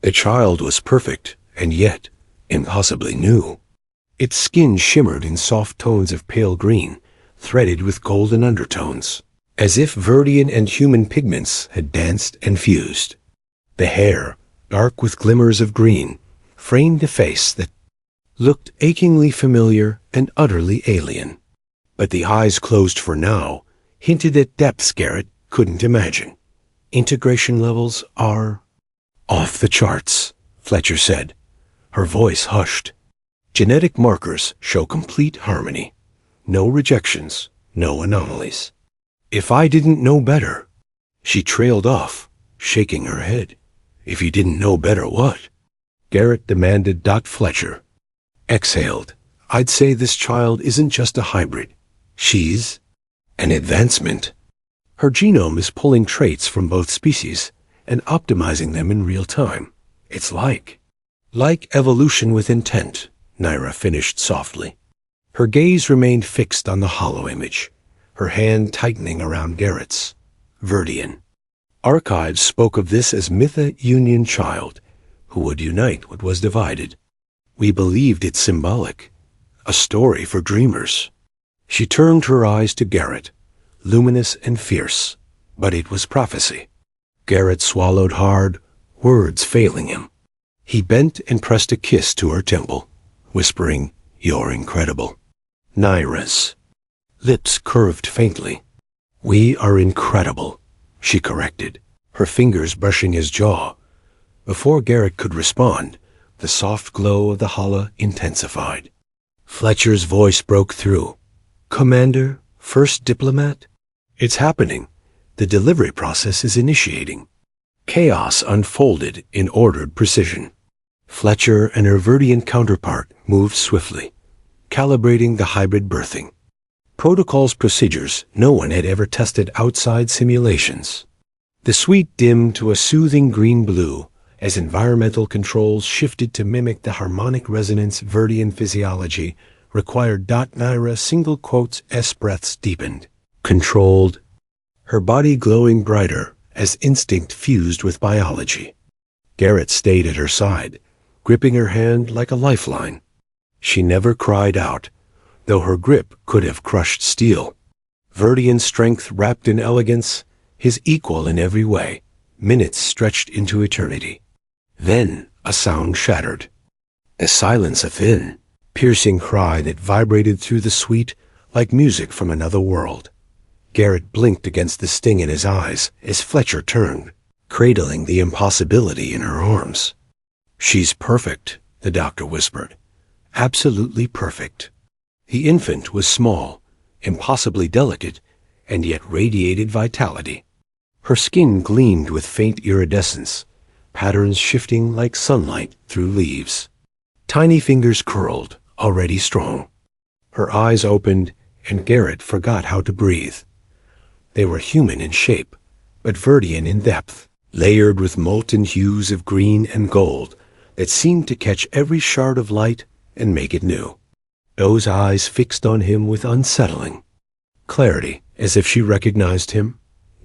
The child was perfect, and yet impossibly new. Its skin shimmered in soft tones of pale green, threaded with golden undertones, as if Verdian and human pigments had danced and fused. The hair, dark with glimmers of green, framed a face that looked achingly familiar and utterly alien. But the eyes closed for now hinted at depths Garrett couldn't imagine. Integration levels are off the charts, Fletcher said. Her voice hushed. Genetic markers show complete harmony. No rejections, no anomalies. If I didn't know better. She trailed off, shaking her head. If you didn't know better what? Garrett demanded. Fletcher exhaled. I'd say this child isn't just a hybrid. She's an advancement. Her genome is pulling traits from both species and optimizing them in real time. It's like evolution with intent, Naira finished softly. Her gaze remained fixed on the hollow image, her hand tightening around Garrett's. Verdian. Archives spoke of this as Mytha Union Child, who would unite what was divided. We believed it symbolic, a story for dreamers. She turned her eyes to Garrett, luminous and fierce, but it was prophecy. Garrett swallowed hard, words failing him. He bent and pressed a kiss to her temple, whispering, "You're incredible." Naira's lips curved faintly. "We are incredible," she corrected, her fingers brushing his jaw. Before Garrett could respond, the soft glow of the hala intensified. Fletcher's voice broke through. "Commander, first diplomat? It's happening. The delivery process is initiating." Chaos unfolded in ordered precision. Fletcher and her Verdian counterpart moved swiftly, calibrating the hybrid birthing. Protocols, procedures no one had ever tested outside simulations. The suite dimmed to a soothing green-blue as environmental controls shifted to mimic the harmonic resonance Verdian physiology required. Naira single quotes S breaths deepened, controlled, her body glowing brighter as instinct fused with biology. Garrett stayed at her side, gripping her hand like a lifeline. She never cried out, though her grip could have crushed steel. Verdian strength wrapped in elegance, his equal in every way. Minutes stretched into eternity. Then a sound shattered. A silence, a thin, piercing cry that vibrated through the suite like music from another world. Garrett blinked against the sting in his eyes as Fletcher turned, cradling the impossibility in her arms. "She's perfect," the doctor whispered. "Absolutely perfect." The infant was small, impossibly delicate, and yet radiated vitality. Her skin gleamed with faint iridescence, patterns shifting like sunlight through leaves. Tiny fingers curled, already strong. Her eyes opened, and Garrett forgot how to breathe. They were human in shape, but Verdian in depth, layered with molten hues of green and gold that seemed to catch every shard of light and make it new. Those eyes fixed on him with unsettling clarity, as if she recognized him.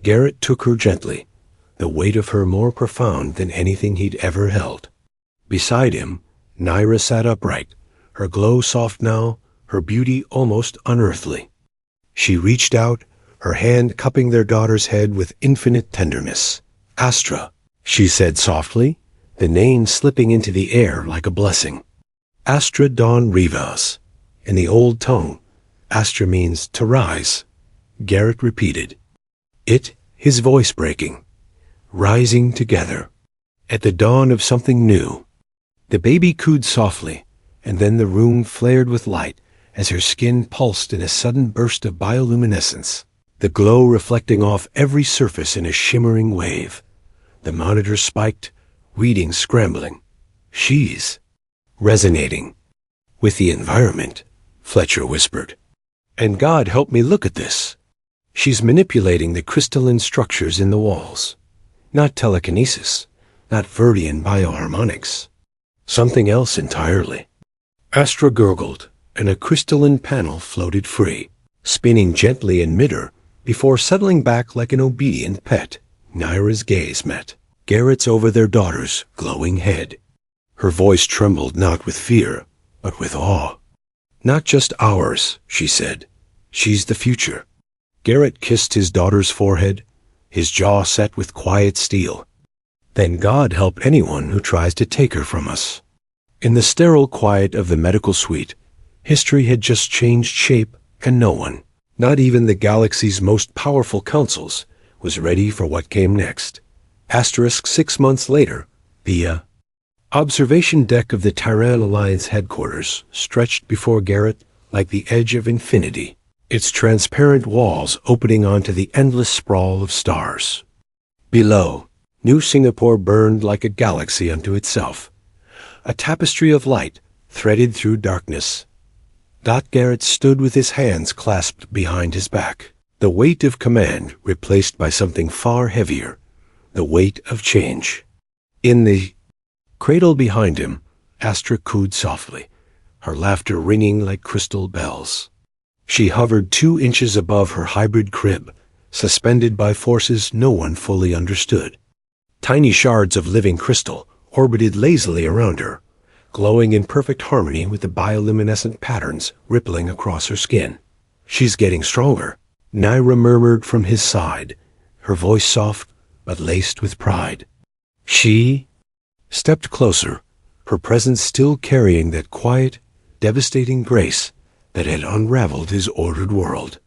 Garrett took her gently, the weight of her more profound than anything he'd ever held. Beside him, Naira sat upright, her glow soft now, her beauty almost unearthly. She reached out, her hand cupping their daughter's head with infinite tenderness. "Astra," she said softly, the name slipping into the air like a blessing. Astra Dawn Rivas. In the old tongue, Astra means to rise. Garrett repeated. It, his voice breaking. Rising together. At the dawn of something new. The baby cooed softly, and then the room flared with light as her skin pulsed in a sudden burst of bioluminescence, the glow reflecting off every surface in a shimmering wave. The monitor spiked, readings scrambling. She's resonating with the environment, Fletcher whispered. And God help me look at this. She's manipulating the crystalline structures in the walls. Not telekinesis, not Verdian bioharmonics. Something else entirely. Astra gurgled, and a crystalline panel floated free, spinning gently in midair before settling back like an obedient pet. Naira's gaze met. Garrett's over their daughter's glowing head. Her voice trembled not with fear, but with awe. "Not just ours," she said. "She's the future." Garrett kissed his daughter's forehead, his jaw set with quiet steel. "Then God help anyone who tries to take her from us." In the sterile quiet of the medical suite, history had just changed shape, and no one, not even the galaxy's most powerful councils, was ready for what came next. 6 months later, the observation deck of the Tyrell Alliance headquarters stretched before Garrett like the edge of infinity, its transparent walls opening onto the endless sprawl of stars. Below, New Singapore burned like a galaxy unto itself, a tapestry of light threaded through darkness. Garrett stood with his hands clasped behind his back, the weight of command replaced by something far heavier, the weight of change. In the cradle behind him, Astra cooed softly, her laughter ringing like crystal bells. She hovered 2 inches above her hybrid crib, suspended by forces no one fully understood. Tiny shards of living crystal orbited lazily around her, glowing in perfect harmony with the bioluminescent patterns rippling across her skin. "She's getting stronger," Naira murmured from his side, her voice soft but laced with pride. She stepped closer, her presence still carrying that quiet, devastating grace that had unraveled his ordered world.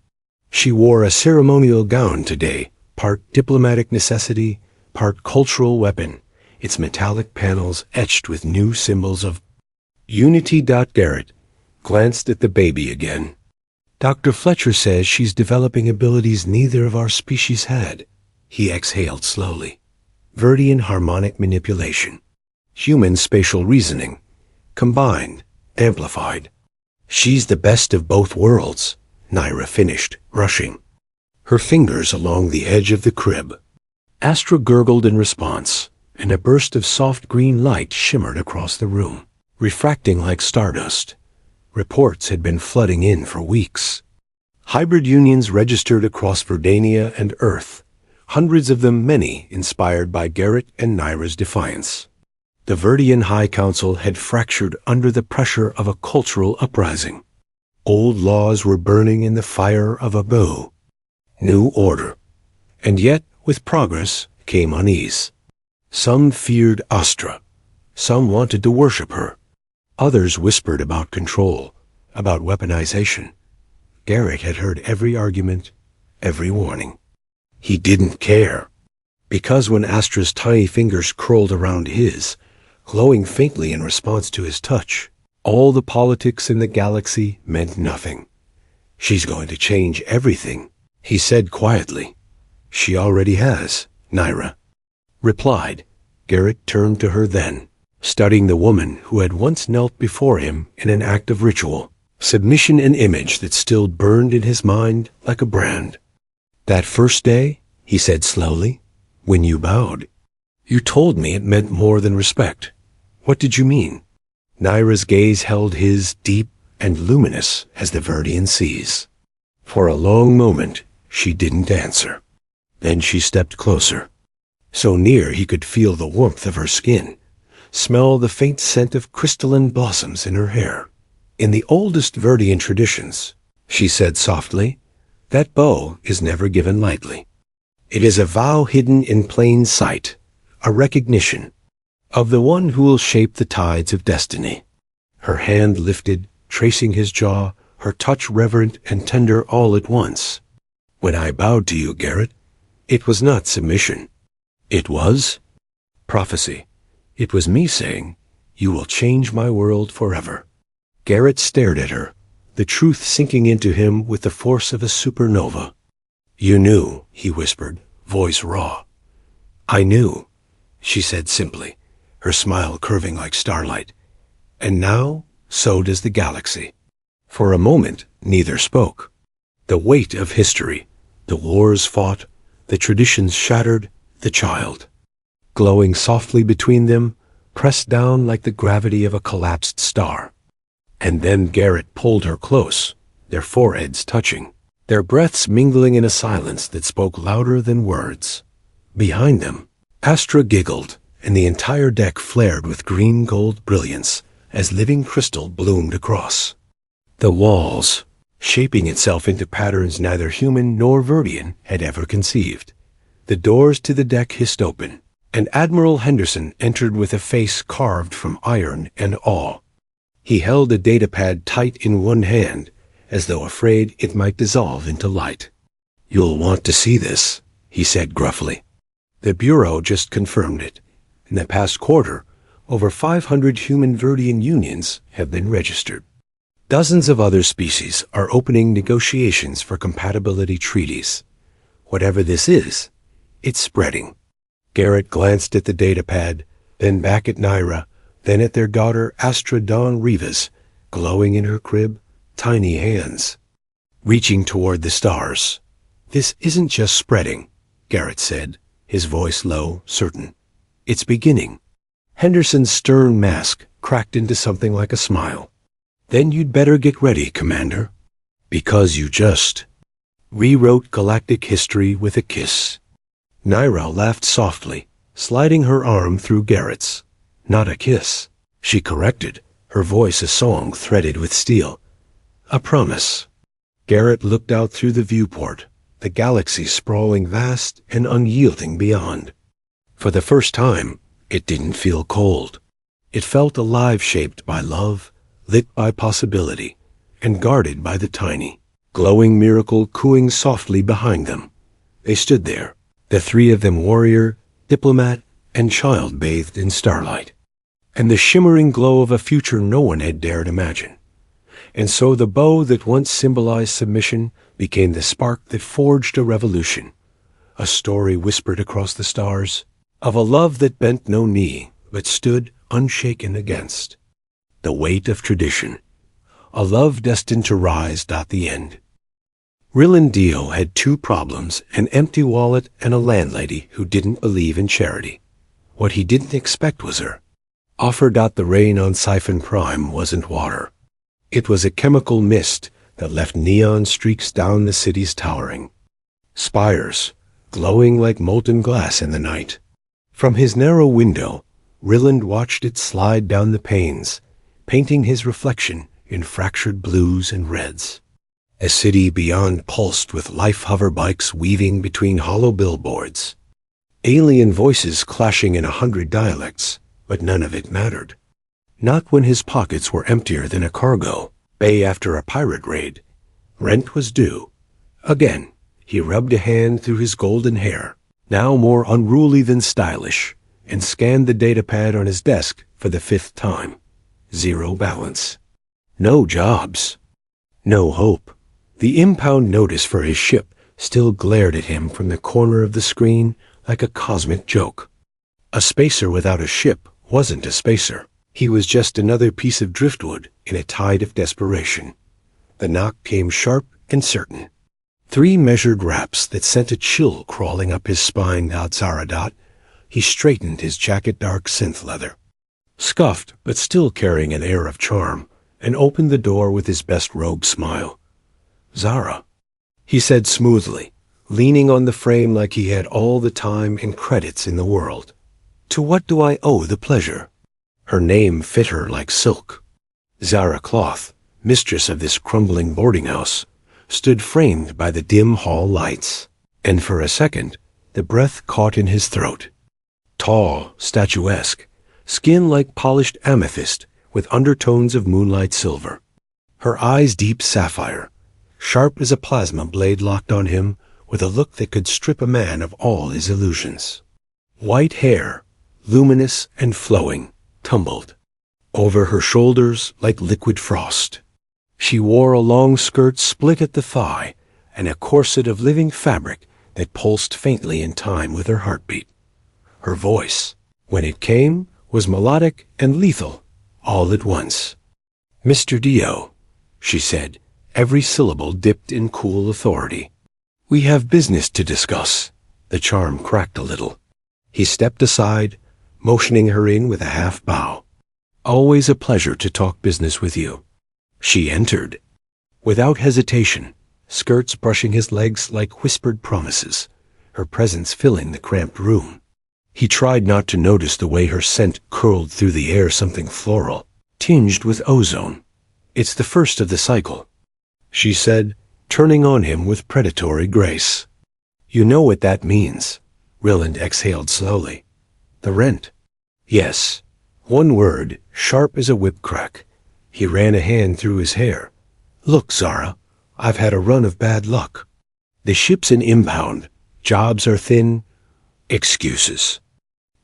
She wore a ceremonial gown today, part diplomatic necessity, part cultural weapon, its metallic panels etched with new symbols of unity. Garrett glanced at the baby again. "Dr. Fletcher says she's developing abilities neither of our species had." He exhaled slowly. "Verdian harmonic manipulation. Human spatial reasoning. Combined, amplified. She's the best of both worlds," Naira finished, rushing her fingers along the edge of the crib. Astra gurgled in response, and a burst of soft green light shimmered across the room, refracting like stardust. Reports had been flooding in for weeks. Hybrid unions registered across Verdania and Earth, hundreds of them, many inspired by Garrett and Naira's defiance. The Verdian High Council had fractured under the pressure of a cultural uprising. Old laws were burning in the fire of a bow. New order. And yet, with progress, came unease. Some feared Astra. Some wanted to worship her. Others whispered about control, about weaponization. Garrett had heard every argument, every warning. He didn't care. Because when Astra's tiny fingers curled around his, glowing faintly in response to his touch, all the politics in the galaxy meant nothing. "She's going to change everything," he said quietly. "She already has," Naira replied. Garrett turned to her then, studying the woman who had once knelt before him in an act of ritual, submission, an image that still burned in his mind like a brand. "That first day," he said slowly, "when you bowed, you told me it meant more than respect. What did you mean?" Naira's gaze held his, deep and luminous as the Verdian seas. For a long moment, she didn't answer. Then she stepped closer, so near he could feel the warmth of her skin, smell the faint scent of crystalline blossoms in her hair. "In the oldest Verdian traditions," she said softly, "that bow is never given lightly. It is a vow hidden in plain sight, a recognition of the one who will shape the tides of destiny." Her hand lifted, tracing his jaw, her touch reverent and tender all at once. "When I bowed to you, Garrett, it was not submission. It was prophecy. It was me saying, 'You will change my world forever.'" Garrett stared at her, the truth sinking into him with the force of a supernova. "You knew," he whispered, voice raw. "I knew," she said simply, her smile curving like starlight. "And now, so does the galaxy." For a moment, neither spoke. The weight of history, the wars fought, the traditions shattered, the child, glowing softly between them, pressed down like the gravity of a collapsed star. And then Garrett pulled her close, their foreheads touching, their breaths mingling in a silence that spoke louder than words. Behind them, Astra giggled, and the entire deck flared with green-gold brilliance as living crystal bloomed across. The walls, shaping itself into patterns neither human nor Verdian had ever conceived. The doors to the deck hissed open, and Admiral Henderson entered with a face carved from iron and awe. He held a datapad tight in one hand, as though afraid it might dissolve into light. "You'll want to see this," he said gruffly. The Bureau just confirmed it. In the past quarter, over 500 human Verdian unions have been registered. Dozens of other species are opening negotiations for compatibility treaties. Whatever this is, it's spreading. Garrett glanced at the datapad, then back at Naira, then at their daughter Astra Dawn Rivas, glowing in her crib, tiny hands, reaching toward the stars. "This isn't just spreading," Garrett said, his voice low, certain. "It's beginning." Henderson's stern mask cracked into something like a smile. "Then you'd better get ready, Commander, because you just rewrote galactic history with a kiss." Naira laughed softly, sliding her arm through Garrett's. "Not a kiss," she corrected, her voice a song threaded with steel. "A promise." Garrett looked out through the viewport, the galaxy sprawling vast and unyielding beyond. For the first time, it didn't feel cold. It felt alive, shaped by love, lit by possibility, and guarded by the tiny, glowing miracle cooing softly behind them. They stood there, the three of them warrior, diplomat, and child bathed in starlight, and the shimmering glow of a future no one had dared imagine. And so the bow that once symbolized submission became the spark that forged a revolution, a story whispered across the stars, of a love that bent no knee, but stood unshaken against the weight of tradition, a love destined to rise at the end. Rillandio had two problems, an empty wallet and a landlady who didn't believe in charity. What he didn't expect was her. The rain on Siphon Prime wasn't water. It was a chemical mist that left neon streaks down the city's towering spires, glowing like molten glass in the night. From his narrow window, Rilland watched it slide down the panes, painting his reflection in fractured blues and reds. A city beyond pulsed with life hover bikes weaving between hollow billboards. Alien voices clashing in 100 dialects, but none of it mattered. Not when his pockets were emptier than a cargo bay after a pirate raid. Rent was due. Again, he rubbed a hand through his golden hair, now more unruly than stylish, and scanned the datapad on his desk for the 5th time. Zero balance. No jobs. No hope. The impound notice for his ship still glared at him from the corner of the screen like a cosmic joke. A spacer without a ship wasn't a spacer. He was just another piece of driftwood in a tide of desperation. The knock came sharp and certain. 3 measured raps that sent a chill crawling up his spine. Zaradat. He straightened his jacket, dark synth leather, scuffed but still carrying an air of charm, and opened the door with his best rogue smile. "Zara," he said smoothly, leaning on the frame like he had all the time and credits in the world. "To what do I owe the pleasure?" Her name fit her like silk. Zara Cloth, mistress of this crumbling boarding house, stood framed by the dim hall lights, and for a second the breath caught in his throat. Tall, statuesque, skin like polished amethyst with undertones of moonlight silver. Her eyes deep sapphire, sharp as a plasma blade locked on him with a look that could strip a man of all his illusions. White hair, luminous and flowing, tumbled over her shoulders like liquid frost. She wore a long skirt split at the thigh and a corset of living fabric that pulsed faintly in time with her heartbeat. Her voice, when it came, was melodic and lethal, all at once. "Mr. Dio," she said, every syllable dipped in cool authority. "We have business to discuss." The charm cracked a little. He stepped aside, motioning her in with a half bow. "Always a pleasure to talk business with you." She entered, without hesitation, skirts brushing his legs like whispered promises, her presence filling the cramped room. He tried not to notice the way her scent curled through the air, something floral, tinged with ozone. "It's the first of the cycle," she said, turning on him with predatory grace. "You know what that means." Ryland exhaled slowly. "The rent." "Yes." One word, sharp as a whip crack. He ran a hand through his hair. "Look, Zara, I've had a run of bad luck. The ship's an impound. Jobs are thin. Excuses."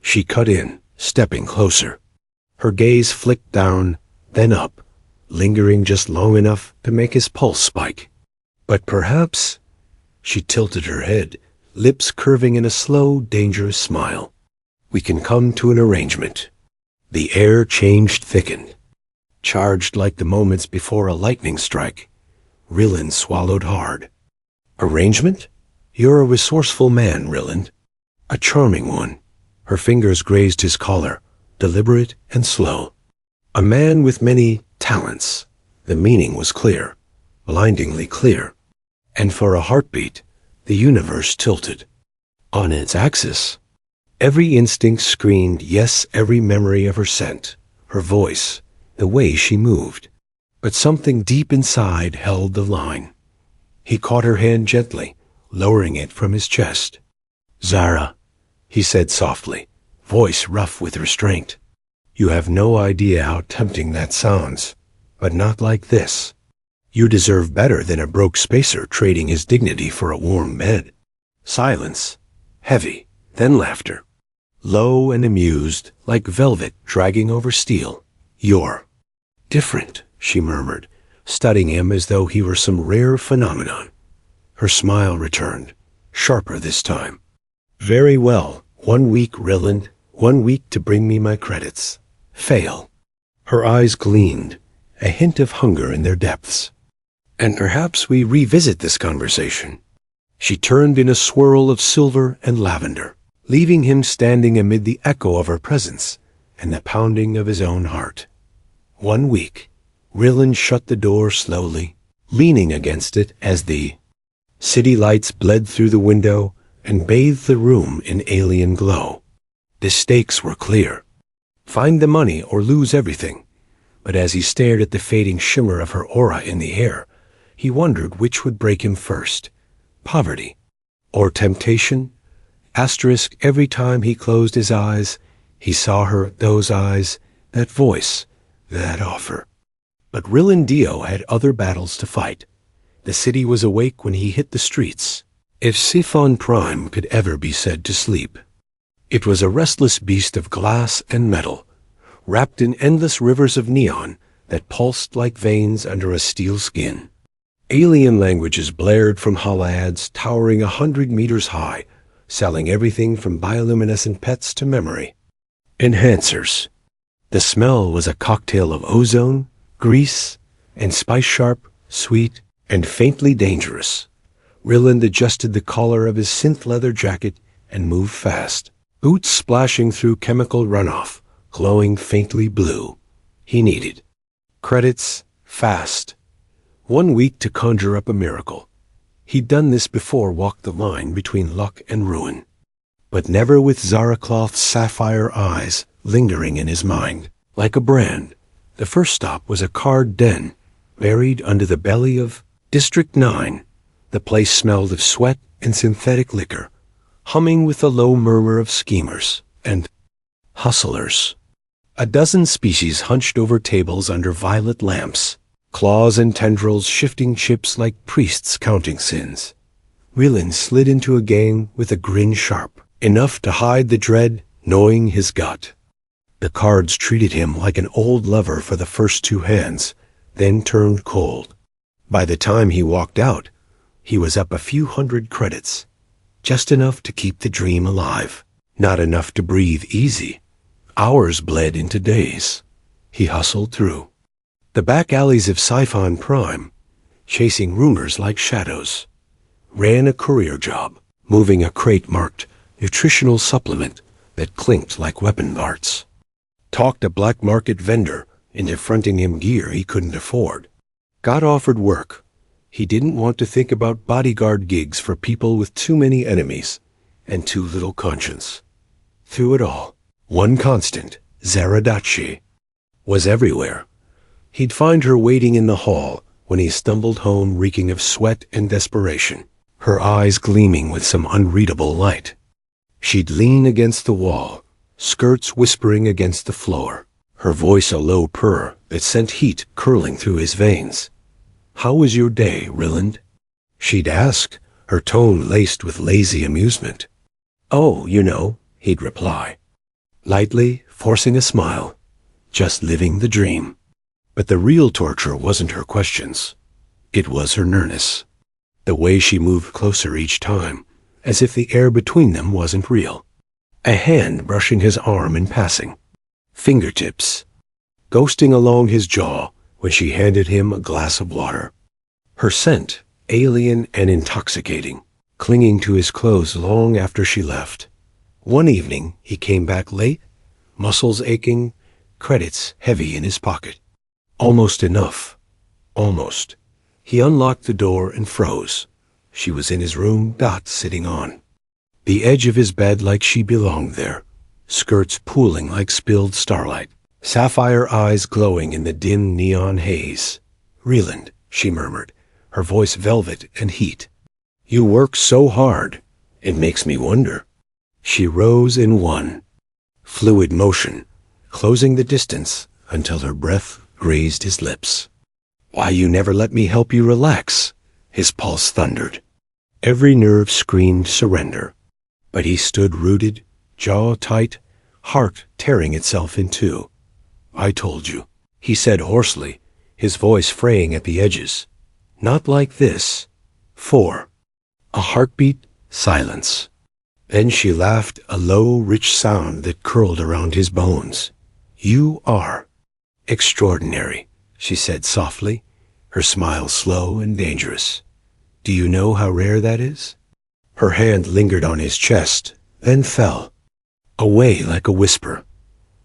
She cut in, stepping closer. Her gaze flicked down, then up, lingering just long enough to make his pulse spike. "But perhaps—" She tilted her head, lips curving in a slow, dangerous smile. "We can come to an arrangement." The air changed, thickened. Charged like the moments before a lightning strike. Ryland swallowed hard. "Arrangement? You're a resourceful man, Ryland. A charming one." Her fingers grazed his collar, deliberate and slow. "A man with many talents." The meaning was clear, blindingly clear. And for a heartbeat, the universe tilted. On its axis. Every instinct screamed yes, every memory of her scent, her voice, the way she moved. But something deep inside held the line. He caught her hand gently, lowering it from his chest. "Zara," he said softly, voice rough with restraint. "You have no idea how tempting that sounds, but not like this. You deserve better than a broke spacer trading his dignity for a warm bed." Silence, heavy, then laughter. Low and amused, like velvet dragging over steel. "You're different," she murmured, studying him as though he were some rare phenomenon. Her smile returned, sharper this time. "Very well. 1 week, Ryland. 1 week to bring me my credits. Fail." Her eyes gleamed, a hint of hunger in their depths. "And perhaps we revisit this conversation." She turned in a swirl of silver and lavender, leaving him standing amid the echo of her presence and the pounding of his own heart. 1 week. Ryland shut the door slowly, leaning against it as the city lights bled through the window and bathed the room in alien glow. The stakes were clear. Find the money or lose everything. But as he stared at the fading shimmer of her aura in the air, he wondered which would break him first. Poverty or temptation? Asterisk, every time he closed his eyes, he saw her, those eyes, that voice, that offer. But Rylandio had other battles to fight. The city was awake when he hit the streets. If Siphon Prime could ever be said to sleep. It was a restless beast of glass and metal, wrapped in endless rivers of neon that pulsed like veins under a steel skin. Alien languages blared from holoads towering 100 meters high, selling everything from bioluminescent pets to memory enhancers. The smell was a cocktail of ozone, grease, and spice, sharp, sweet, and faintly dangerous. Ryland adjusted the collar of his synth leather jacket and moved fast, boots splashing through chemical runoff, glowing faintly blue. He needed credits, fast. 1 week to conjure up a miracle. He'd done this before, walked the line between luck and ruin. But never with Zara Cloth's sapphire eyes lingering in his mind. Like a brand, the first stop was a card den, buried under the belly of District 9. The place smelled of sweat and synthetic liquor, humming with the low murmur of schemers and hustlers. A dozen species hunched over tables under violet lamps, claws and tendrils shifting chips like priests counting sins. Ryland slid into a game with a grin sharp, enough to hide the dread gnawing his gut. The cards treated him like an old lover for the first 2 hands, then turned cold. By the time he walked out, he was up a few hundred credits, just enough to keep the dream alive, not enough to breathe easy. Hours bled into days. He hustled through the back alleys of Siphon Prime, chasing rumors like shadows. Ran a courier job, moving a crate marked nutritional supplement that clinked like weapon parts. Talked a black market vendor into fronting him gear he couldn't afford. Got offered work. He didn't want to think about bodyguard gigs for people with too many enemies and too little conscience. Through it all, one constant, Zaradachi, was everywhere. He'd find her waiting in the hall when he stumbled home reeking of sweat and desperation, her eyes gleaming with some unreadable light. She'd lean against the wall, skirts whispering against the floor, her voice a low purr that sent heat curling through his veins. "How was your day, Ryland?" she'd ask, her tone laced with lazy amusement. "Oh, you know," he'd reply, lightly, forcing a smile, "just living the dream." But the real torture wasn't her questions. It was her nearness. The way she moved closer each time, as if the air between them wasn't real. A hand brushing his arm in passing. Fingertips ghosting along his jaw when she handed him a glass of water. Her scent, alien and intoxicating, clinging to his clothes long after she left. One evening he came back late, muscles aching, credits heavy in his pocket. Almost enough. Almost. He unlocked the door and froze. She was in his room, sitting on the edge of his bed like she belonged there, skirts pooling like spilled starlight, sapphire eyes glowing in the dim neon haze. "Ryland," she murmured, her voice velvet and heat. "You work so hard. It makes me wonder." She rose in one fluid motion, closing the distance until her breath grazed his lips. "Why you never let me help you relax?" His pulse thundered. Every nerve screamed surrender. But he stood rooted, jaw tight, heart tearing itself in two. "I told you," he said hoarsely, his voice fraying at the edges. "Not like this." 4. A heartbeat, silence. Then she laughed, a low, rich sound that curled around his bones. "You are extraordinary," she said softly, her smile slow and dangerous. "Do you know how rare that is?" Her hand lingered on his chest, then fell, away like a whisper.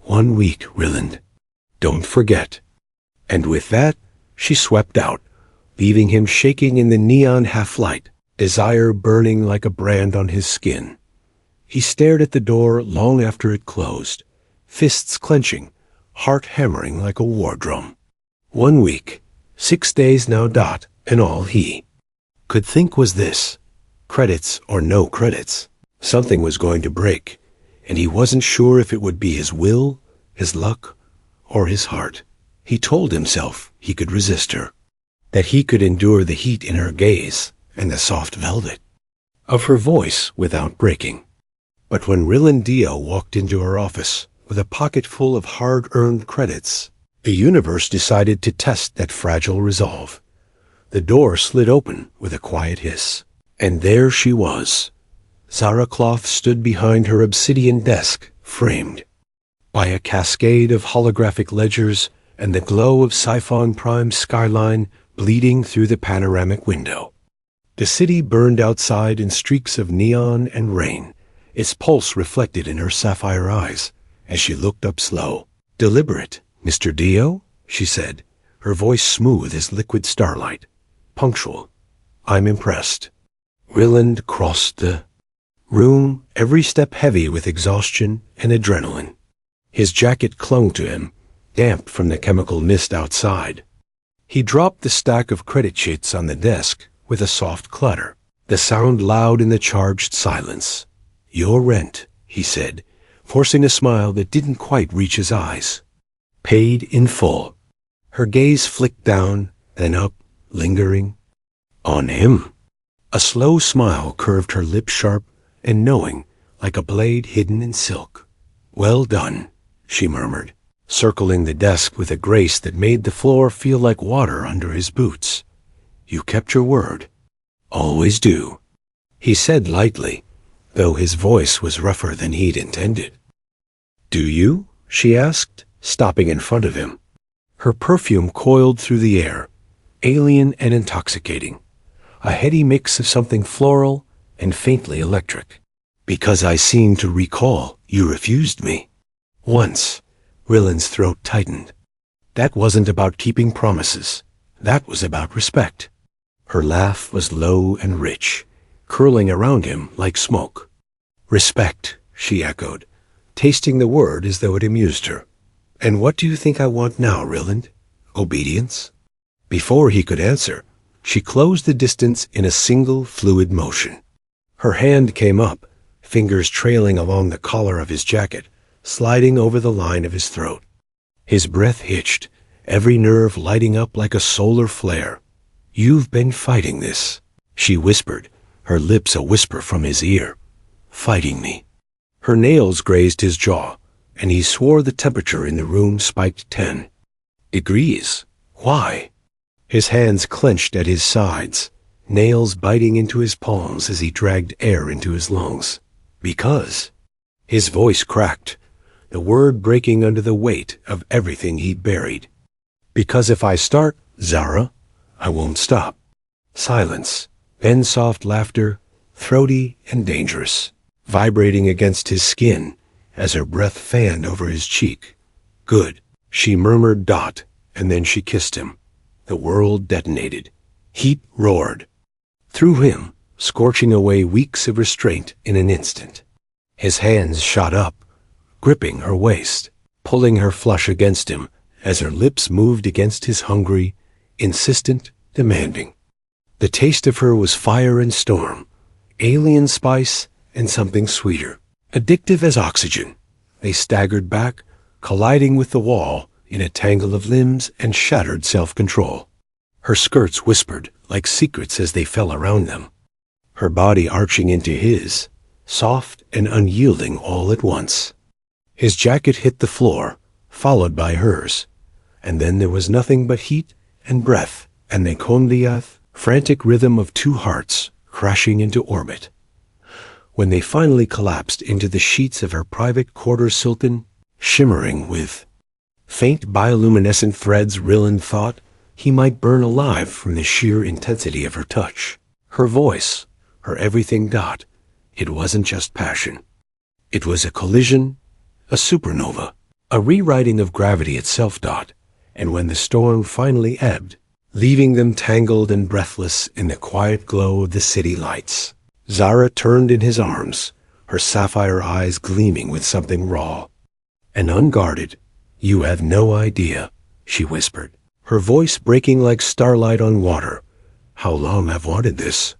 "1 week, Ryland. Don't forget." And with that, she swept out, leaving him shaking in the neon half-light, desire burning like a brand on his skin. He stared at the door long after it closed, fists clenching, heart hammering like a war drum. 1 week, 6 days now, and all he could think was this: credits or no credits. Something was going to break, and he wasn't sure if it would be his will, his luck, or his heart. He told himself he could resist her, that he could endure the heat in her gaze and the soft velvet of her voice without breaking. But when Ryland Dio walked into her office with a pocket full of hard-earned credits, the universe decided to test that fragile resolve. The door slid open with a quiet hiss, and there she was. Zara Cloth stood behind her obsidian desk, framed by a cascade of holographic ledgers and the glow of Siphon Prime's skyline bleeding through the panoramic window. The city burned outside in streaks of neon and rain, its pulse reflected in her sapphire eyes as she looked up slow. "Deliberate, Mr. Dio," she said, her voice smooth as liquid starlight. "Punctual. I'm impressed." Ryland crossed the room, every step heavy with exhaustion and adrenaline. His jacket clung to him, damp from the chemical mist outside. He dropped the stack of credit sheets on the desk with a soft clatter, the sound loud in the charged silence. "Your rent," he said, forcing a smile that didn't quite reach his eyes. "Paid in full." Her gaze flicked down, then up, lingering on him. A slow smile curved her lips sharp and knowing, like a blade hidden in silk. "Well done," she murmured, circling the desk with a grace that made the floor feel like water under his boots. "You kept your word. Always do," he said lightly, though his voice was rougher than he'd intended. "Do you?" she asked, stopping in front of him. Her perfume coiled through the air, alien and intoxicating, a heady mix of something floral and faintly electric. "Because I seem to recall you refused me." "Once." Ryland's throat tightened. "That wasn't about keeping promises. That was about respect." Her laugh was low and rich, curling around him like smoke. "Respect," she echoed, tasting the word as though it amused her. "And what do you think I want now, Ryland? Obedience?" Before he could answer, she closed the distance in a single fluid motion. Her hand came up, fingers trailing along the collar of his jacket, sliding over the line of his throat. His breath hitched, every nerve lighting up like a solar flare. "You've been fighting this," she whispered, her lips a whisper from his ear. "Fighting me." Her nails grazed his jaw, and he swore the temperature in the room spiked 10 degrees. Why? His hands clenched at his sides, nails biting into his palms as he dragged air into his lungs. Because. His voice cracked, the word breaking under the weight of everything he buried. "Because if I start, Zara, I won't stop." Silence, then soft laughter, throaty and dangerous, vibrating against his skin as her breath fanned over his cheek. "Good," she murmured, and then she kissed him. The world detonated. Heat roared. Through him, scorching away weeks of restraint in an instant. His hands shot up, gripping her waist, pulling her flush against him as her lips moved against his hungry, insistent, demanding. The taste of her was fire and storm, alien spice and something sweeter, addictive as oxygen. They staggered back, colliding with the wall in a tangle of limbs and shattered self-control. Her skirts whispered like secrets as they fell around them, her body arching into his, soft and unyielding all at once. His jacket hit the floor, followed by hers, and then there was nothing but heat and breath and the kondiath, frantic rhythm of two hearts crashing into orbit. When they finally collapsed into the sheets of her private quarter silken, shimmering with faint bioluminescent threads, Ryland thought he might burn alive from the sheer intensity of her touch. Her voice, her everything. It wasn't just passion. It was a collision, a supernova, a rewriting of gravity itself. And when the storm finally ebbed, leaving them tangled and breathless in the quiet glow of the city lights, Zara turned in his arms, her sapphire eyes gleaming with something raw and unguarded. "You have no idea," she whispered, her voice breaking like starlight on water. "How long I've wanted this."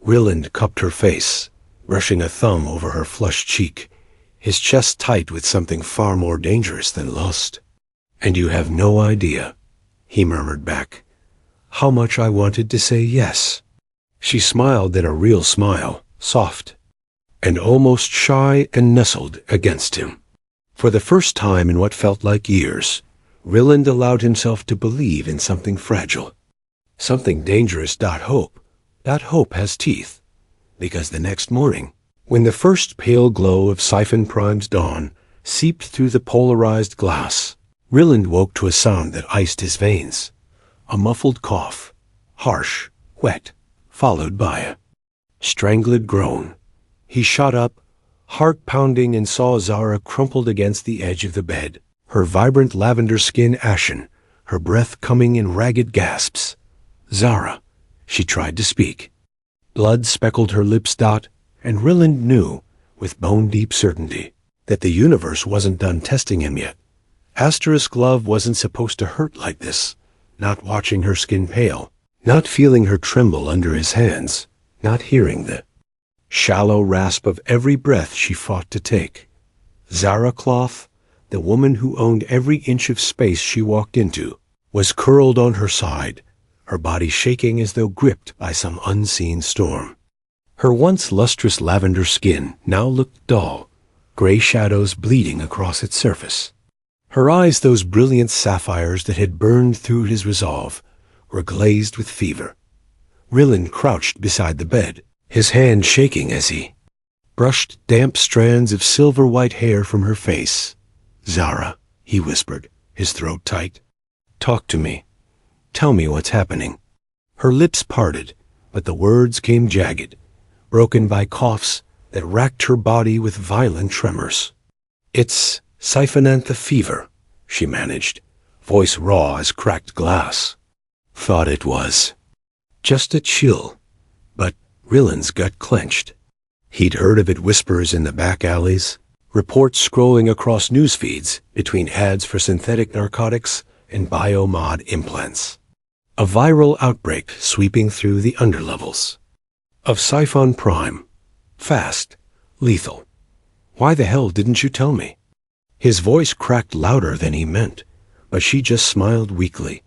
Ryland cupped her face, brushing a thumb over her flushed cheek, his chest tight with something far more dangerous than lust. "And you have no idea," he murmured back, "how much I wanted to say yes." She smiled in a real smile, soft and almost shy, and nestled against him. For the first time in what felt like years, Ryland allowed himself to believe in something fragile, something dangerous. Hope. That hope has teeth. Because the next morning, when the first pale glow of Siphon Prime's dawn seeped through the polarized glass, Ryland woke to a sound that iced his veins. A muffled cough, harsh, wet, followed by a strangled groan. He shot up, heart pounding, and saw Zara crumpled against the edge of the bed, her vibrant lavender skin ashen, her breath coming in ragged gasps. "Zara," she tried to speak. Blood speckled her lips. And Ryland knew, with bone-deep certainty, that the universe wasn't done testing him yet. Asterisk love wasn't supposed to hurt like this, not watching her skin pale, not feeling her tremble under his hands, not hearing the shallow rasp of every breath she fought to take. Zara Cloth, the woman who owned every inch of space she walked into, was curled on her side, her body shaking as though gripped by some unseen storm. Her once lustrous lavender skin now looked dull, gray shadows bleeding across its surface. Her eyes, those brilliant sapphires that had burned through his resolve, were glazed with fever. Ryland crouched beside the bed, his hand shaking as he brushed damp strands of silver-white hair from her face. "Zara," he whispered, his throat tight. "Talk to me. Tell me what's happening." Her lips parted, but the words came jagged, broken by coughs that racked her body with violent tremors. "It's siphonantha fever," she managed, voice raw as cracked glass. "Thought it was just a chill," but Ryland's gut clenched. He'd heard of it whispers in the back alleys, Reports scrolling across news feeds between ads for synthetic narcotics and biomod implants. A viral outbreak sweeping through the underlevels. Of Sci-Fi Prime. Fast. Lethal. Why the hell didn't you tell me? His voice cracked louder than he meant, but she just smiled weakly,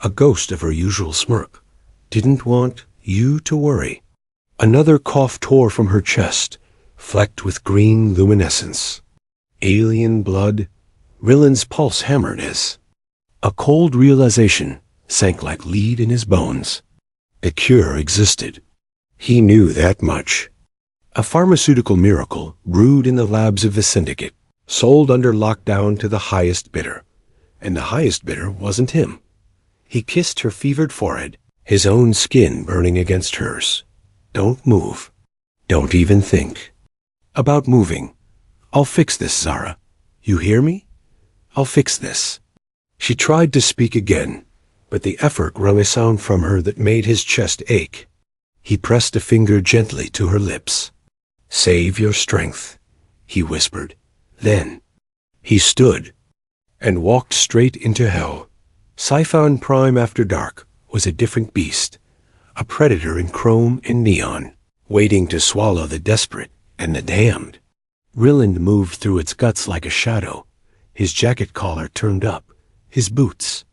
a ghost of her usual smirk. Didn't want you to worry. Another cough tore from her chest, flecked with green luminescence. Alien blood. Rillen's pulse hammered as a cold realization sank like lead in his bones. A cure existed. He knew that much. A pharmaceutical miracle brewed in the labs of the syndicate, sold under lockdown to the highest bidder. And the highest bidder wasn't him. He kissed her fevered forehead, his own skin burning against hers. Don't move. Don't even think about moving. I'll fix this, Zara. You hear me? I'll fix this. She tried to speak again, but the effort wrung a sound from her that made his chest ache. He pressed a finger gently to her lips. Save your strength, he whispered. Then he stood and walked straight into hell. Sci-Fi Prime After Dark was a different beast, a predator in chrome and neon, waiting to swallow the desperate and the damned. Rillen moved through its guts like a shadow, his jacket collar turned up, his boots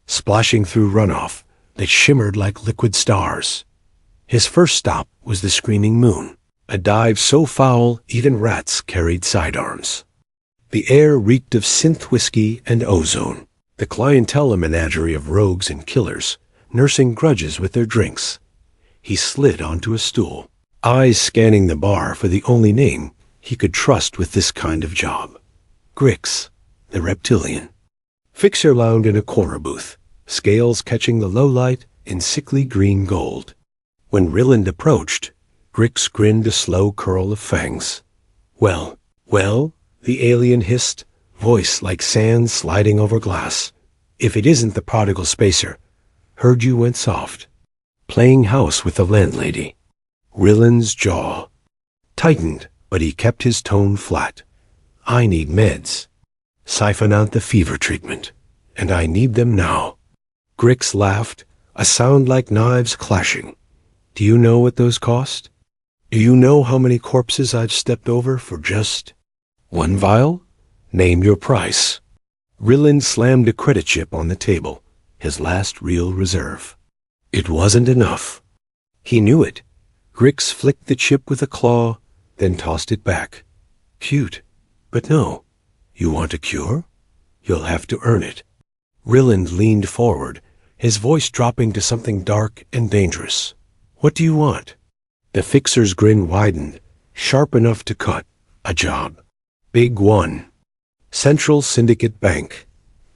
splashing through runoff that shimmered like liquid stars. His first stop was the Screaming Moon, a dive so foul even rats carried sidearms. The air reeked of synth whiskey and ozone, the clientele a menagerie of rogues and killers, nursing grudges with their drinks. He slid onto a stool, eyes scanning the bar for the only name he could trust with this kind of job. Grix, the reptilian. Fixer lounged in a corner booth, scales catching the low light in sickly green gold. When Rillen approached, Grix grinned a slow curl of fangs. Well, the alien hissed, voice like sand sliding over glass. If it isn't the prodigal spacer. Heard you went soft. Playing house with the landlady. Rillen's jaw tightened, but he kept his tone flat. I need meds. Siphon out the fever treatment, and I need them now. Grix laughed, a sound like knives clashing. Do you know what those cost? Do you know how many corpses I've stepped over for just one vial? Name your price. Rillen slammed a credit chip on the table, his last real reserve. It wasn't enough. He knew it. Grix flicked the chip with a claw, then tossed it back. Cute, but no. You want a cure? You'll have to earn it. Rillen leaned forward, his voice dropping to something dark and dangerous. What do you want? The fixer's grin widened, sharp enough to cut. A job. Big one. Central Syndicate Bank.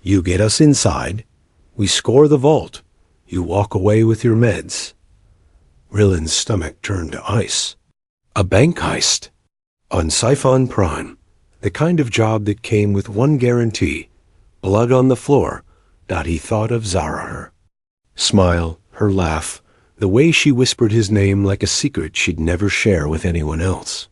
You get us inside. We score the vault. You walk away with your meds. Rillen's stomach turned to ice. A bank heist. On Sci-Fi Prime. The kind of job that came with one guarantee. Blood on the floor. He thought of Zara her. Smile, her laugh. The way she whispered his name like a secret she'd never share with anyone else.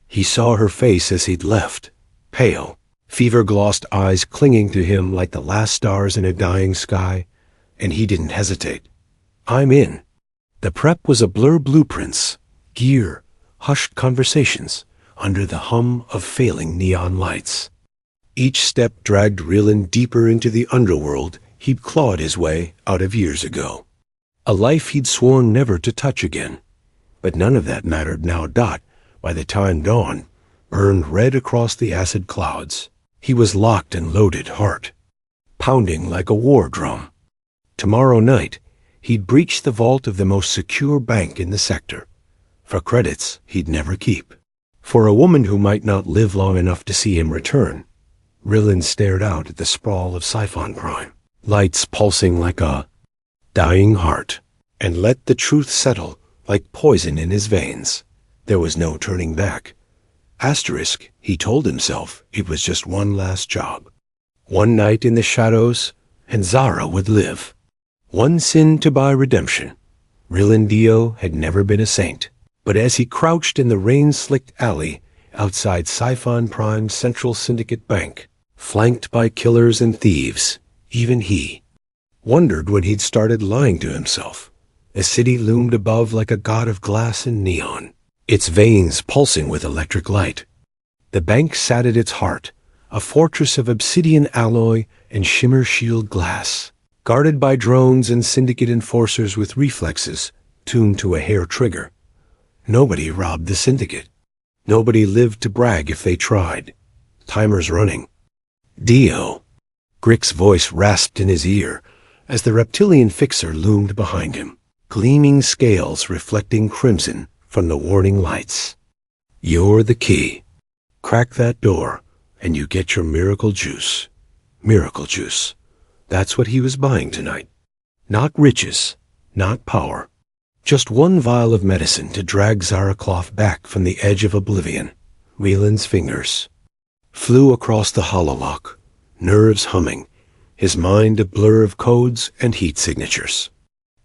He saw her face as he'd left, pale, fever-glossed eyes clinging to him like the last stars in a dying sky, and he didn't hesitate. I'm in. The prep was a blur blueprints, gear, hushed conversations, under the hum of failing neon lights. Each step dragged Rillen deeper into the underworld he'd clawed his way out of years ago. A life he'd sworn never to touch again. But none of that mattered now. By the time dawn burned red across the acid clouds, he was locked and loaded, heart pounding like a war drum. Tomorrow night, he'd breach the vault of the most secure bank in the sector, for credits he'd never keep. For a woman who might not live long enough to see him return. Rillen stared out at the sprawl of Sci-Fi Prime, lights pulsing like a dying heart, and let the truth settle like poison in his veins. There was no turning back. Asterisk, he told himself, it was just one last job. One night in the shadows, and Zara would live. One sin to buy redemption. Rillen Dio had never been a saint, but as he crouched in the rain-slicked alley outside Sci-Fi Prime's Central Syndicate Bank, flanked by killers and thieves. Even he wondered when he'd started lying to himself. The city loomed above like a god of glass and neon, its veins pulsing with electric light. The bank sat at its heart, a fortress of obsidian alloy and shimmer shield glass, guarded by drones and syndicate enforcers with reflexes tuned to a hair trigger. Nobody robbed the syndicate. Nobody lived to brag if they tried. Timer's running. Dio. Grick's voice rasped in his ear as the reptilian fixer loomed behind him, gleaming scales reflecting crimson from the warning lights. You're the key. Crack that door, and you get your miracle juice. Miracle juice. That's what he was buying tonight. Not riches, not power. Just one vial of medicine to drag Zarakloff back from the edge of oblivion. Wieland's fingers flew across the hololock, nerves humming, his mind a blur of codes and heat signatures.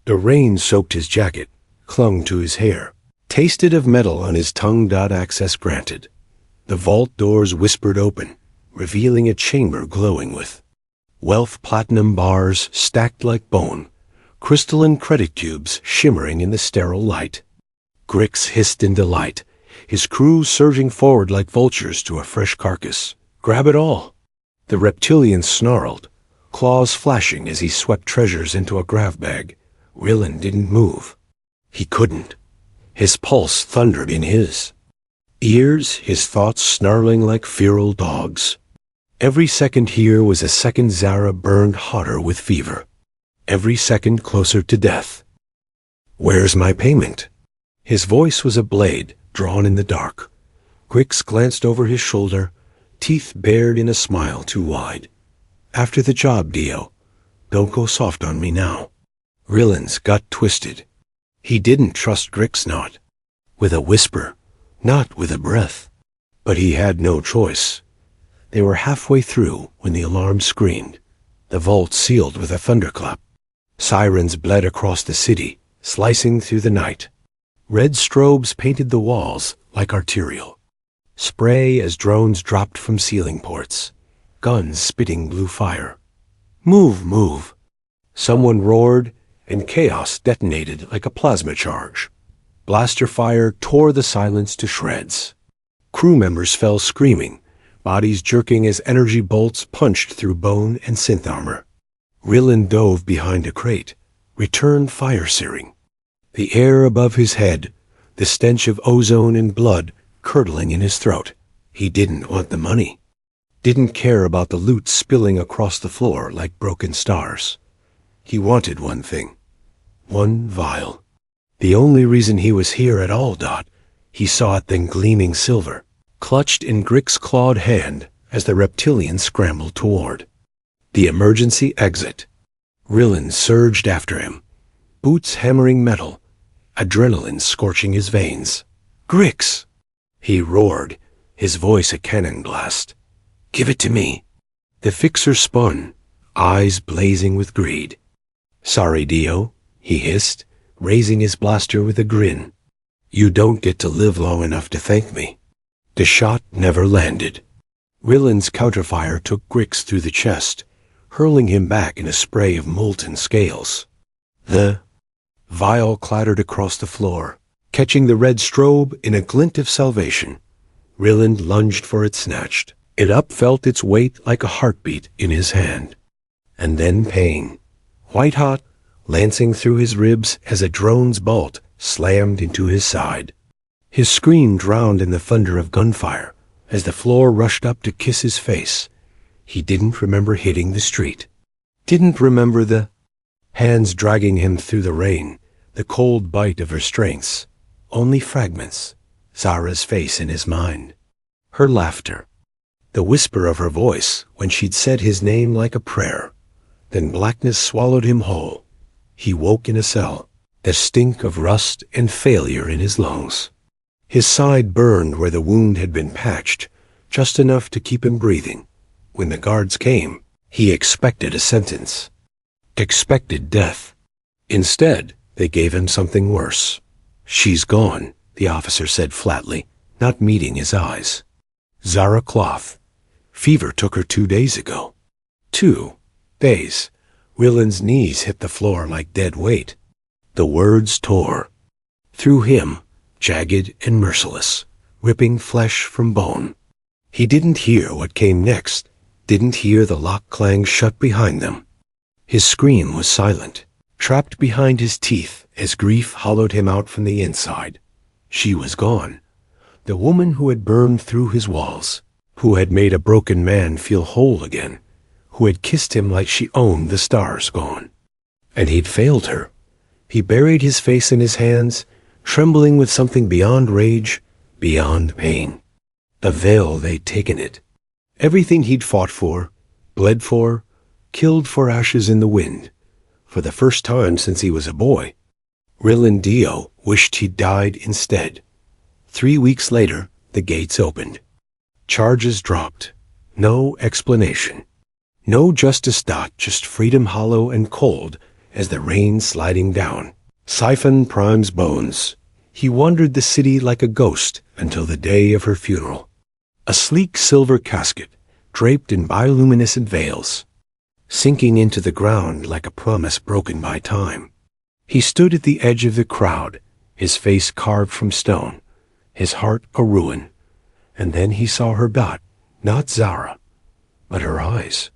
The rain soaked his jacket, clung to his hair, tasted of metal on his tongue. Access granted. The vault doors whispered open, revealing a chamber glowing with wealth platinum bars stacked like bone, crystalline credit cubes shimmering in the sterile light. Grix hissed in delight, his crew surging forward like vultures to a fresh carcass. Grab it all. The reptilian snarled, claws flashing as he swept treasures into a grav bag. Rillen didn't move. He couldn't. His pulse thundered in his ears, his thoughts snarling like feral dogs. Every second here was a second Zara burned hotter with fever. Every second closer to death. Where's my payment? His voice was a blade drawn in the dark. Grix glanced over his shoulder, teeth bared in a smile too wide. After the job, Dio. Don't go soft on me now. Rillen's gut twisted. He didn't trust Grix, not with a whisper, not with a breath. But he had no choice. They were halfway through when the alarm screamed. The vault sealed with a thunderclap. Sirens bled across the city, slicing through the night. Red strobes painted the walls like arterial. Spray as drones dropped from ceiling ports. Guns spitting blue fire. Move, move. Someone roared, and chaos detonated like a plasma charge. Blaster fire tore the silence to shreds. Crew members fell screaming, bodies jerking as energy bolts punched through bone and synth armor. Rillen dove behind a crate, returned fire-searing. The air above his head, the stench of ozone and blood curdling in his throat. He didn't want the money. Didn't care about the loot spilling across the floor like broken stars. He wanted one thing. One vial. The only reason he was here at all. He saw it then gleaming silver, clutched in Grix's clawed hand as the reptilian scrambled toward the emergency exit. Rillen surged after him, boots hammering metal, adrenaline scorching his veins. Grix! He roared, his voice a cannon blast. Give it to me. The fixer spun, eyes blazing with greed. Sorry, Dio, he hissed, raising his blaster with a grin. You don't get to live long enough to thank me. The shot never landed. Rillen's counterfire took Grix through the chest, hurling him back in a spray of molten scales. The vial clattered across the floor, catching the red strobe in a glint of salvation. Rillen lunged for it snatched. It upfelt its weight like a heartbeat in his hand. And then pain, white-hot, lancing through his ribs as a drone's bolt slammed into his side. His scream drowned in the thunder of gunfire as the floor rushed up to kiss his face. He didn't remember hitting the street. Didn't remember the hands dragging him through the rain, the cold bite of restraints. Only fragments. Zara's face in his mind. Her laughter. The whisper of her voice when she'd said his name like a prayer. Then blackness swallowed him whole. He woke in a cell, the stink of rust and failure in his lungs. His side burned where the wound had been patched, just enough to keep him breathing. When the guards came, he expected a sentence. Expected death. Instead, they gave him something worse. She's gone, the officer said flatly, not meeting his eyes. Zara Cloth. Fever took her 2 days ago. 2 days. Willen's knees hit the floor like dead weight. The words tore through him, jagged and merciless, ripping flesh from bone. He didn't hear what came next, didn't hear the lock clang shut behind them. His scream was silent, trapped behind his teeth as grief hollowed him out from the inside. She was gone. The woman who had burned through his walls, who had made a broken man feel whole again, who had kissed him like she owned the stars, gone. And he'd failed her. He buried his face in his hands, trembling with something beyond rage, beyond pain. The veil they'd taken it. Everything he'd fought for, bled for, killed for ashes in the wind. For the first time since he was a boy, Rillen Dio wished he'd died instead. 3 weeks later, the gates opened. Charges dropped. No explanation. No justice dot, just freedom hollow and cold as the rain sliding down. Siphon Prime's bones. He wandered the city like a ghost until the day of her funeral. A sleek silver casket, draped in bioluminescent veils, sinking into the ground like a promise broken by time. He stood at the edge of the crowd, his face carved from stone, his heart a ruin. And then he saw her dot, not Zara, but her eyes.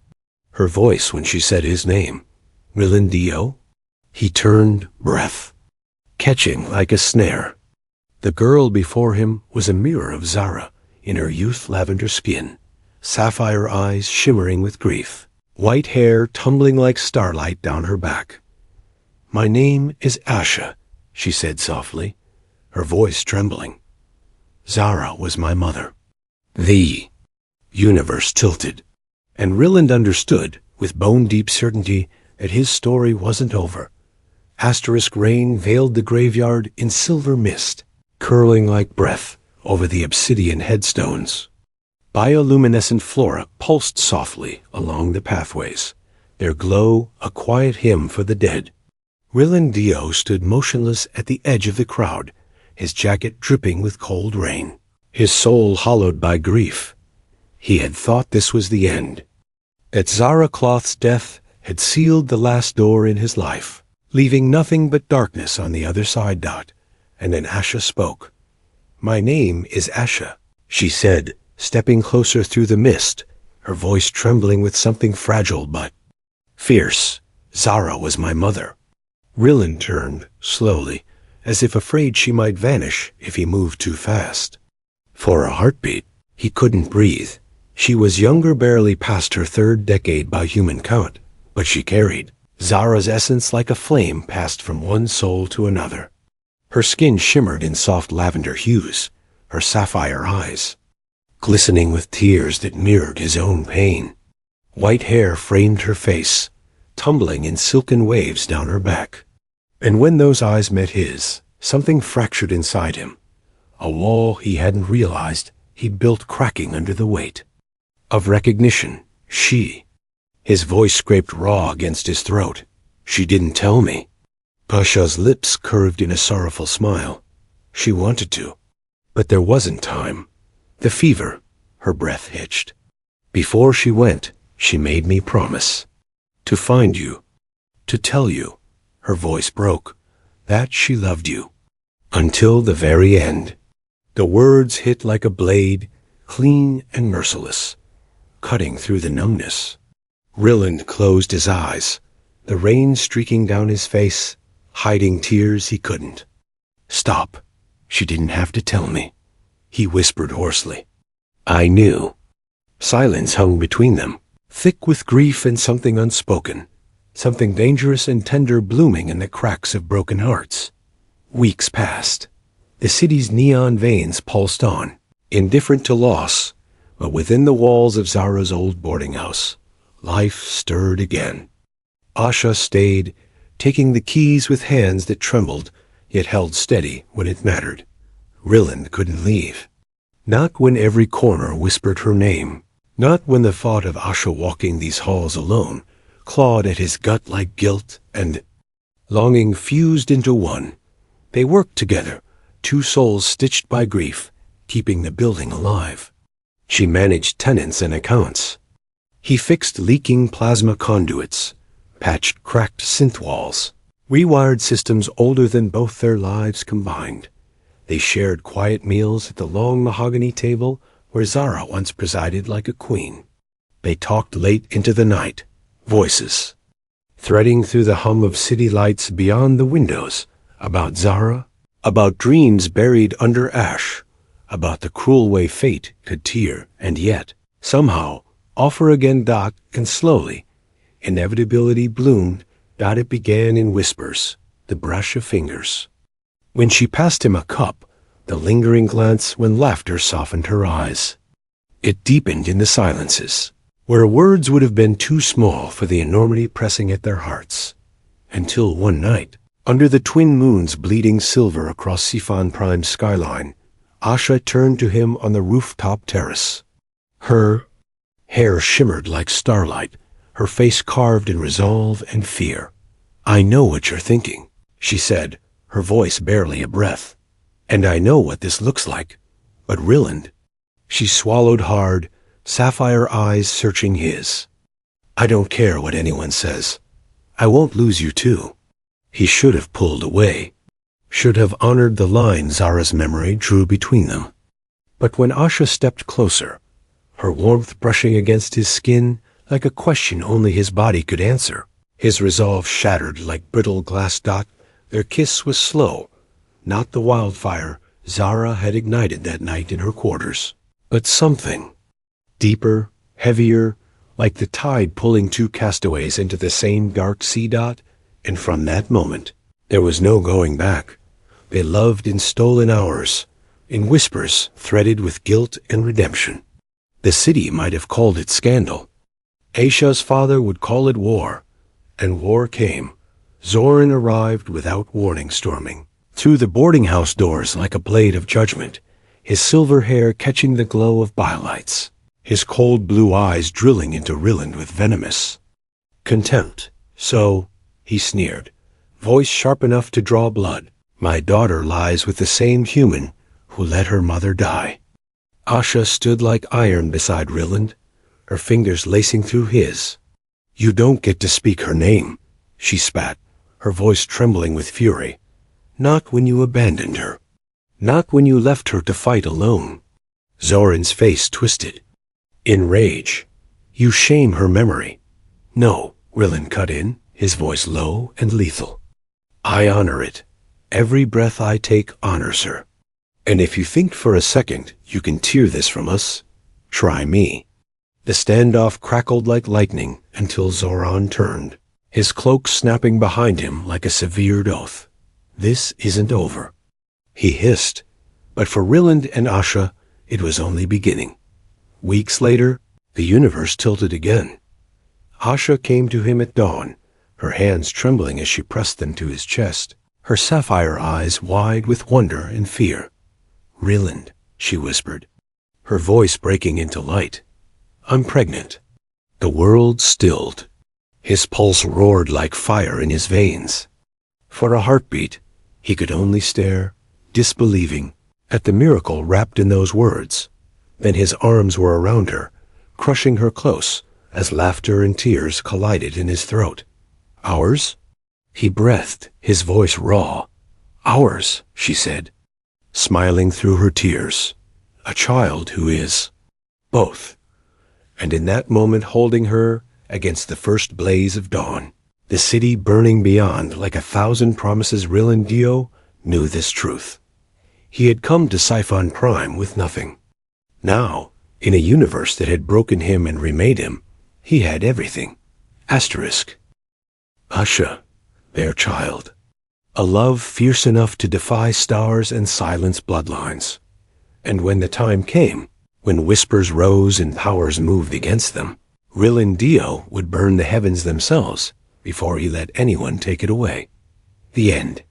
Her voice when she said his name, Rillen Dio. He turned, breath, catching like a snare. The girl before him was a mirror of Zara in her youth lavender skin, sapphire eyes shimmering with grief, white hair tumbling like starlight down her back. "My name is Asha," she said softly, her voice trembling. "Zara was my mother." The universe tilted, and Rillen understood with bone-deep certainty that his story wasn't over. Asterisk rain veiled the graveyard in silver mist, curling like breath over the obsidian headstones. Bioluminescent flora pulsed softly along the pathways, their glow a quiet hymn for the dead. Rillen Dio stood motionless at the edge of the crowd, his jacket dripping with cold rain, his soul hollowed by grief. He had thought this was the end, that Zara Cloth's death had sealed the last door in his life, leaving nothing but darkness on the other side. And then Asha spoke. "My name is Asha," she said, stepping closer through the mist, her voice trembling with something fragile but fierce. "Zara was my mother." Rillen turned, slowly, as if afraid she might vanish if he moved too fast. For a heartbeat, he couldn't breathe. She was younger, barely past her 3rd decade by human count, but she carried Zara's essence like a flame passed from one soul to another. Her skin shimmered in soft lavender hues, her sapphire eyes glistening with tears that mirrored his own pain. White hair framed her face, tumbling in silken waves down her back. And when those eyes met his, something fractured inside him, a wall he hadn't realized he'd built cracking under the weight of recognition. His voice scraped raw against his throat. "She didn't tell me." Pasha's lips curved in a sorrowful smile. She wanted to, but there wasn't time. The fever, her breath hitched. "Before she went, she made me promise to find you, to tell you," her voice broke, "that she loved you until the very end." The words hit like a blade, clean and merciless, cutting through the numbness. Rillen closed his eyes, the rain streaking down his face, hiding tears he couldn't stop. "She didn't have to tell me," he whispered hoarsely. "I knew." Silence hung between them, thick with grief and something unspoken, something dangerous and tender blooming in the cracks of broken hearts. Weeks passed. The city's neon veins pulsed on, indifferent to loss, but within the walls of Zara's old boarding house, life stirred again. Asha stayed, taking the keys with hands that trembled, yet held steady when it mattered. Rillen couldn't leave. Not when every corner whispered her name. Not when the thought of Asha walking these halls alone clawed at his gut like guilt and longing fused into one. They worked together, 2 souls stitched by grief, keeping the building alive. She managed tenants and accounts. He fixed leaking plasma conduits, patched cracked synth walls, rewired systems older than both their lives combined. They shared quiet meals at the long mahogany table where Zara once presided like a queen. They talked late into the night, voices threading through the hum of city lights beyond the windows, about Zara, about dreams buried under ash, about the cruel way fate could tear and yet, somehow, offer again. And slowly, inevitability bloomed. It began in whispers, the brush of fingers. When she passed him a cup, the lingering glance when laughter softened her eyes. It deepened in the silences, where words would have been too small for the enormity pressing at their hearts. Until one night, under the twin moons bleeding silver across Sifan Prime's skyline, Asha turned to him on the rooftop terrace. Her hair shimmered like starlight, her face carved in resolve and fear. "I know what you're thinking," she said, her voice barely a breath. "And I know what this looks like. But Ryland—" She swallowed hard, sapphire eyes searching his. "I don't care what anyone says. I won't lose you too." He should have pulled away, should have honored the line Zara's memory drew between them. But when Asha stepped closer, her warmth brushing against his skin like a question only his body could answer, his resolve shattered like brittle glass. Their kiss was slow, not the wildfire Zara had ignited that night in her quarters, but something deeper, heavier, like the tide pulling two castaways into the same dark sea. And from that moment, there was no going back. They loved in stolen hours, in whispers threaded with guilt and redemption. The city might have called it scandal. Aisha's father would call it war. And war came. Zoran arrived without warning, storming through the boarding house doors like a blade of judgment, his silver hair catching the glow of bylights, his cold blue eyes drilling into Ryland with venomous contempt. "So," he sneered, voice sharp enough to draw blood, "my daughter lies with the same human who let her mother die." Asha stood like iron beside Ryland, her fingers lacing through his. "You don't get to speak her name," she spat, her voice trembling with fury. "Not when you abandoned her. Not when you left her to fight alone." Zoran's face twisted. In rage. "You shame her memory." "No," Ryland cut in, his voice low and lethal. "I honor it. Every breath I take honors her. And if you think for a second you can tear this from us, try me." The standoff crackled like lightning until Zoran turned, his cloak snapping behind him like a severed oath. "This isn't over," he hissed, but for Ryland and Asha, it was only beginning. Weeks later, the universe tilted again. Asha came to him at dawn, her hands trembling as she pressed them to his chest, her sapphire eyes wide with wonder and fear. "Ryland," she whispered, her voice breaking into light. "I'm pregnant." The world stilled. His pulse roared like fire in his veins. For a heartbeat, he could only stare, disbelieving, at the miracle wrapped in those words. Then his arms were around her, crushing her close as laughter and tears collided in his throat. "Ours?" He breathed, his voice raw. "Ours," she said, smiling through her tears. "A child who is both." And in that moment, holding her against the first blaze of dawn, the city burning beyond like 1,000 promises, Ryland knew this truth. He had come to Sifan Prime with nothing. Now, in a universe that had broken him and remade him, he had everything. Asterisk. Asha, their child. A love fierce enough to defy stars and silence bloodlines. And when the time came, when whispers rose and powers moved against them, Ryland would burn the heavens themselves before he let anyone take it away. The end.